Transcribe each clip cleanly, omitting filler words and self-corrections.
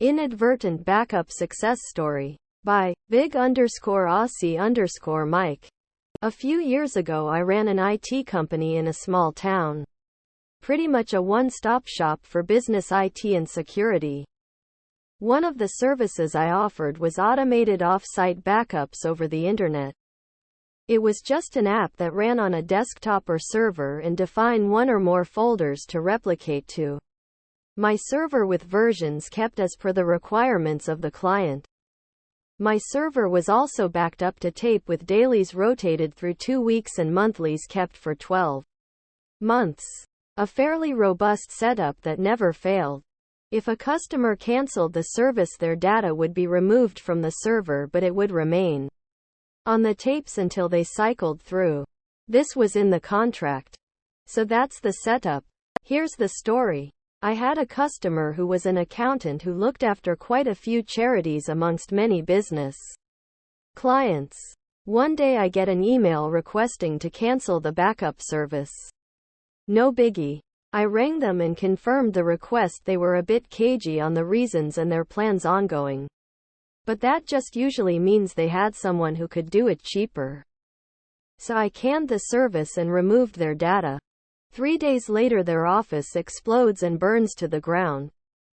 Inadvertent Backup Success Story by Big_Aussie_Mike. A few years ago I ran an IT company in a small town. Pretty much a one-stop shop for business IT and security. One of the services I offered was automated off-site backups over the internet. It was just an app that ran on a desktop or server and defined one or more folders to replicate to. My server with versions kept as per the requirements of the client. My server was also backed up to tape with dailies rotated through 2 weeks and monthlies kept for 12 months. A fairly robust setup that never failed. If a customer canceled the service, their data would be removed from the server, but it would remain on the tapes until they cycled through. This was in the contract. So that's the setup. Here's the story. I had a customer who was an accountant who looked after quite a few charities amongst many business clients. One day I get an email requesting to cancel the backup service. No biggie. I rang them and confirmed the request. They were a bit cagey on the reasons and their plans ongoing. But that just usually means they had someone who could do it cheaper. So I canned the service and removed their data. 3 days later their office explodes and burns to the ground.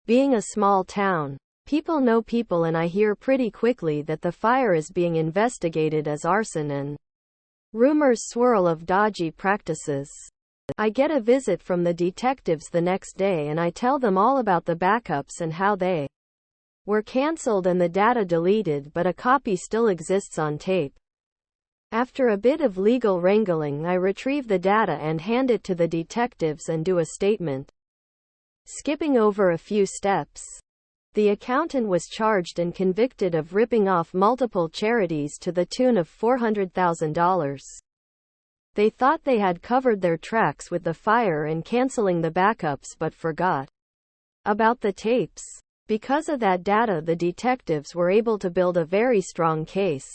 Being a small town, people know people, and I hear pretty quickly that the fire is being investigated as arson, and rumors swirl of dodgy practices. I get a visit from the detectives the next day and I tell them all about the backups and how they were cancelled and the data deleted, but a copy still exists on tape. After a bit of legal wrangling, I retrieve the data and hand it to the detectives and do a statement. Skipping over a few steps, the accountant was charged and convicted of ripping off multiple charities to the tune of $400,000. They thought they had covered their tracks with the fire and canceling the backups, but forgot about the tapes. Because of that data, the detectives were able to build a very strong case.